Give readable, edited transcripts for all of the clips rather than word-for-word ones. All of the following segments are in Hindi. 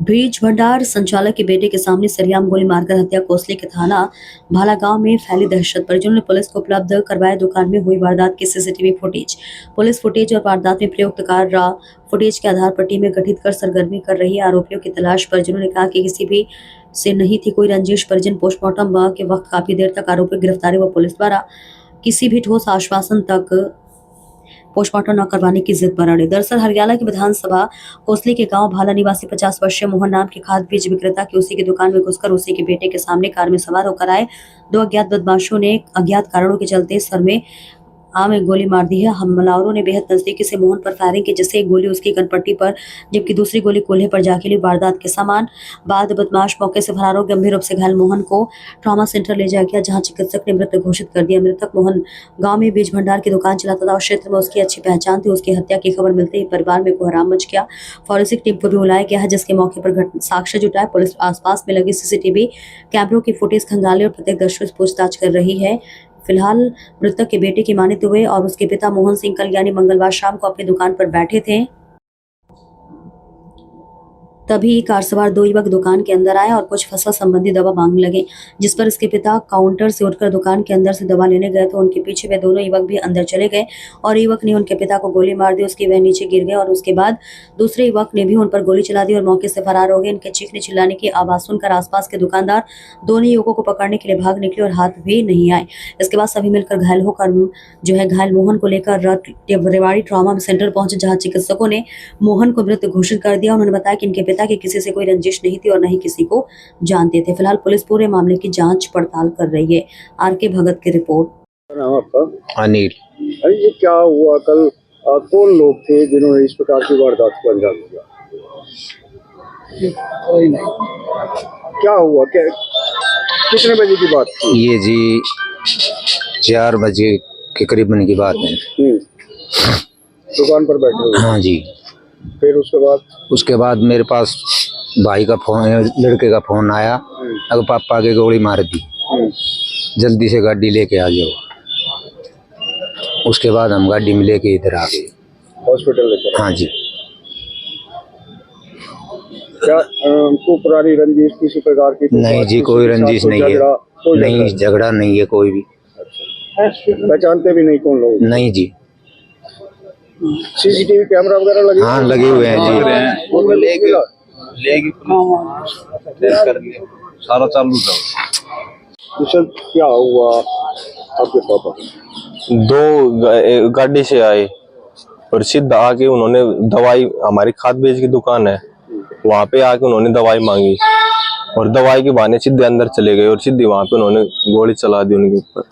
बीज भंडार संचालक के बेटे के सामने सरेआम गोली मारकर हत्या। कोसली के थाना भाला गांव में फैली दहशत। परिजनों ने पुलिस को उपलब्ध करवाया दुकान में हुई वारदात की सीसीटीवी फुटेज। पुलिस फुटेज और वारदात में प्रयुक्त कार फुटेज के आधार पर टीमें गठित कर सरगर्मी कर रही है। आरोपियों की तलाश। परिजनों ने कहा कि किसी भी से नहीं थी कोई रंजिश। परिजन पोस्टमार्टम के वक्त काफी देर तक आरोपी गिरफ्तारी व पुलिस द्वारा किसी भी ठोस आश्वासन तक पोस्टमार्टम न करवाने की जिद पर अड़े। दरअसल हरियाणा की विधानसभा कोसली के गांव भाला निवासी 50 वर्षीय मोहन नाम के खाद बीज विक्रेता की उसी की दुकान में घुसकर उसी के बेटे के सामने कार में सवार होकर आए दो अज्ञात बदमाशों ने अज्ञात कारणों के चलते सर में में गोली मार दी है। हमलावरों ने बेहद नजदीकी से मोहन पर फायरिंग की, जिससे एक गोली उसकी कनपट्टी पर जबकि दूसरी गोली कोल्हे पर जाके ली। वारदात के समान बाद बदमाश मौके से फरार हो। गंभीर रूप से घायल मोहन को ट्रॉमा सेंटर ले जाया गया, जहां चिकित्सक ने मृत घोषित कर दिया। मृतक मोहन गांव में बीज भंडार की दुकान चलाता था और क्षेत्र में उसकी अच्छी पहचान थी। उसकी हत्या की खबर मिलते ही परिवार में कोहराम मच गया। फॉरेंसिक टीम को भी बुलाया गया है, जिसके मौके पर साक्ष्य जुटाए। पुलिस आसपास में लगे सीसीटीवी कैमरों की फुटेज खंगाले और प्रत्यक्षदर्शियों से पूछताछ कर रही है। फिलहाल मृतक के बेटे की माने हुए और उसके पिता मोहन सिंह कल यानी मंगलवार शाम को अपनी दुकान पर बैठे थे, तभी कार सवार दो युवक दुकान के अंदर आए और कुछ फसल संबंधी दवा मांगने लगे, जिस पर इसके पिता काउंटर से उठकर दुकान के अंदर से दवा लेने गए तो उनके पीछे वे दोनों युवक भी अंदर चले गए और युवक ने उनके पिता को गोली मार दी। उसकी वह नीचे गिर गए और उसके बाद दूसरे युवक ने भी उन पर गोली चला दी और मौके से फरार हो गए। इनके चीखने चिल्लाने की आवाज सुनकर आसपास के दुकानदार दोनों युवकों को पकड़ने के लिए भाग निकले और हाथ भी नहीं आए। इसके बाद सभी मिलकर घायल होकर घायल मोहन को लेकर रेवाड़ी ट्रॉमा सेंटर पहुंचे, जहाँ चिकित्सकों ने मोहन को मृत घोषित कर दिया। उन्होंने बताया कि इनके पिता की किसी से कोई रंजिश नहीं थी और न ही किसी को जानते थे। फिलहाल पुलिस पूरे मामले की जांच पड़ताल कर रही है। आर.के. भगत की रिपोर्ट। नाम आपका? अनिल। अरे ये क्या हुआ कल? कौन लोग थे जिन्होंने इस प्रकार की वारदात को अंजाम दिया? कोई नहीं। क्या हुआ? क्या कितने बजे की बात थी? ये जी 4 बजे के करीबन की बात है। दुकान पर बैठे हुए? हाँ जी। फिर उसके बाद मेरे पास भाई का फोन, लड़के का फोन आया, अगर पापा की गोली मार दी, जल्दी से गाड़ी लेके आ जाओ। उसके बाद हम गाड़ी में लेके इधर आ गए हॉस्पिटल लेकर। हाँ जी। क्या उनको पुरानी रंजिश किसी प्रकार की? नहीं जी, कोई रंजिश नहीं है। नहीं, झगड़ा नहीं है कोई भी। पहचानते भी नहीं कौन लोग? नहीं जी। सीसीटीवी कैमरा वगैरह लगे? हाँ लगे हुए हैं जी। सारा चालू था। क्या हुआ आपके पापा? दो गाड़ी से आए और सीधा आके उन्होंने दवाई, हमारी खाद बीज की दुकान है, वहाँ पे आके उन्होंने दवाई मांगी और दवाई के बहाने सीधे अंदर चले गए और सीधे वहाँ पे उन्होंने गोली चला दी उनके ऊपर।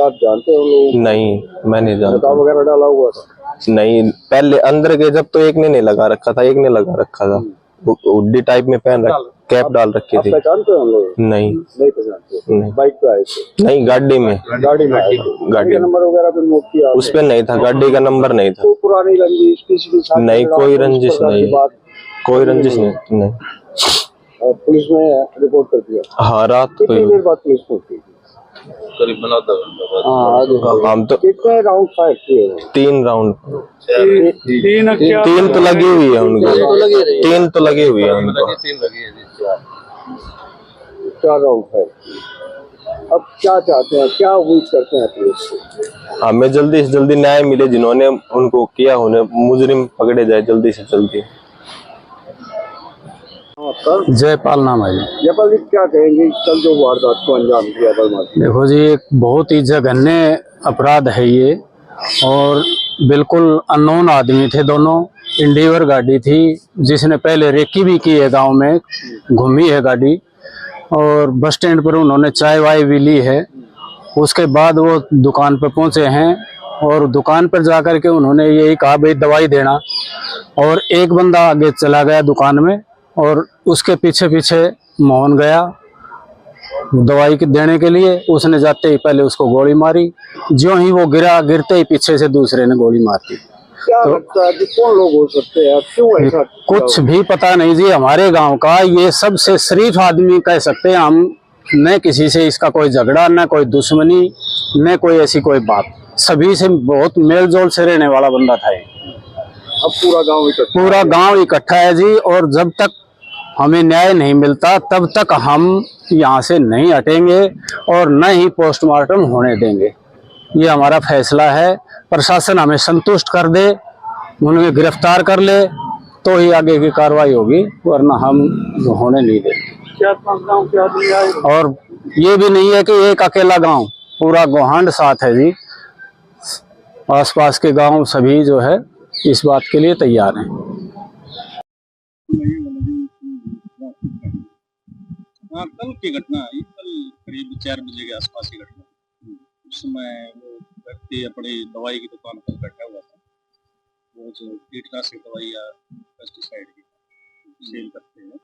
आप जानते हो लोग? नहीं, मैं नहीं जानता। वगैरह डाला हुआ था? नहीं, पहले अंदर गए जब तो एक ने नहीं लगा रखा था, एक ने लगा रखा था, हुडी टाइप में पहन कैप डाल रखी थी। पहचानते हो लोग? नहीं पहचानते। नहीं। बाइक पे आए थे? नहीं, गाड़ी में गाड़ी नंबर वगैरह पे नोट किया? उस पे नहीं था, गाड़ी का नंबर नहीं था। तो पुरानी रंजिश किसी के साथ? नहीं, कोई रंजिश नहीं, कोई रंजिश नहीं। पुलिस में रिपोर्ट कर दिया? हाँ, रात को। कितनी देर बाद पुलिस पहुंची? करीबन आधा घंटा। हम तो कितने राउंड फायर किए? 3 राउंड। 3 तो लगी हुई है उनको। 3 तो लगी हुई है उनको। 4 राउंड फायर। अब क्या चाहते हैं, क्या उम्मीद करते हैं पुलिस से? हमें जल्दी से जल्दी न्याय मिले, जिन्होंने उनको किया, उन्हें मुजरिम पकड़े जाए जल्दी से जल्दी। जयपाल नाम है। जयपाल जी, क्या कहेंगे कल जो वारदात को अंजाम दिया बदमाश? देखो जी, एक बहुत ही जघन्य अपराध है ये और बिल्कुल अननोन आदमी थे दोनों। इंडिवर गाड़ी थी जिसने पहले रेकी भी की है, गांव में घूमी है गाड़ी और बस स्टैंड पर उन्होंने चाय वाय भी ली है। उसके बाद वो दुकान पर पहुंचे हैं और दुकान पर जाकर के उन्होंने यही कहा भाई दवाई देना, और एक बंदा आगे चला गया दुकान में और उसके पीछे पीछे मोहन गया दवाई देने के लिए। उसने जाते ही पहले उसको गोली मारी, जो ही वो गिरा, गिरते ही पीछे से दूसरे ने गोली मार दी। क्या लगता है कि कौन लोग हो सकते हैं? क्यों ऐसा? कुछ भी पता नहीं जी। हमारे गांव का ये सबसे शरीफ आदमी कह सकते हैं हम, न किसी से इसका कोई झगड़ा, न कोई दुश्मनी, न कोई ऐसी कोई बात। सभी से बहुत मेल जोल से रहने वाला बंदा था। अब पूरा गांव इकट्ठा है जी। और जब तक हमें न्याय नहीं मिलता तब तक हम यहाँ से नहीं हटेंगे और न ही पोस्टमार्टम होने देंगे। ये हमारा फैसला है। प्रशासन हमें संतुष्ट कर दे, उन्हें गिरफ्तार कर ले तो ही आगे की कार्रवाई होगी, वरना हम होने नहीं देंगे। और ये भी नहीं है कि एक अकेला गांव, पूरा गोहांड साथ है जी। आसपास के गांव सभी जो है इस बात के लिए तैयार हैं। हाँ, कल की घटना है। कल करीब 4 बजे के आसपास की घटना। उस समय वो व्यक्ति अपनी दवाई की दुकान पर बैठा हुआ था। वो जो कीटनाशक दवाई या पेस्टिसाइड की सेल करते हैं,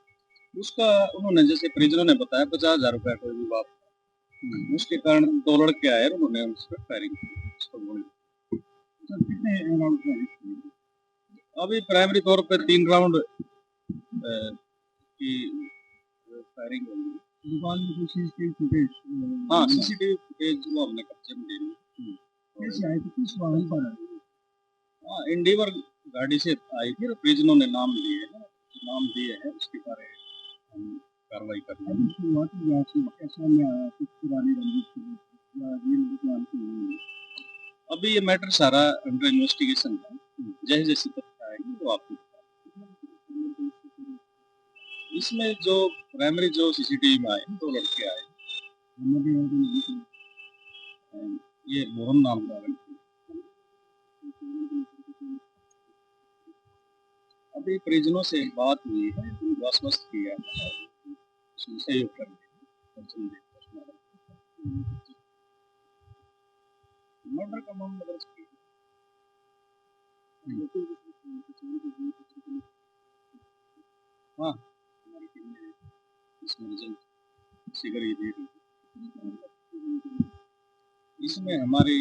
उसका उन्होंने, जैसे परिजनों ने बताया, 50,000 रुपया कोई विवाद था। उसके कारण 2 लड़के आए और उन्होंने उस पर फायरिंग की, उसको गोली। तो कितने राउंड फायरिंग की? अभी प्राइमरी तौर पे 3 राउंड की फायरिंग हुई। दुकान में कुछ सीसीटीवी फुटेज? हाँ, सीसीटीवी फुटेज वो हमने कब्जे में ले ली। कैसे आए थे, किस वाहन पर आए? हाँ, इंडिवर गाड़ी से आई थी और परिजनों ने नाम लिए हैं, नाम दिए हैं, उसके बारे में हम कार्रवाई कर रहे हैं। शुरुआत कैसा में आया, कुछ पुरानी रंजिश थी या ये दुकान की नहीं है? अभी ये मैटर सारा अंडर इन्वेस्टिगेशन है। जैसे जैसे तथ्य आएंगे वो आपको इसमें जो प्राइमरी जो सीसीटीवी में आए, 2 लड़के आए। ये मोहन नाम का व्यक्ति। अभी परिजनों से बात हुई है, आश्वस्त किया है, सहयोग कर मर्डर का मामला दर्ज किया। हाँ, हमारी टीम ने इसमें रिजल्ट फिगर ये दे रही है। इसमें हमारी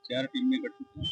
4 टीमें गठित हैं।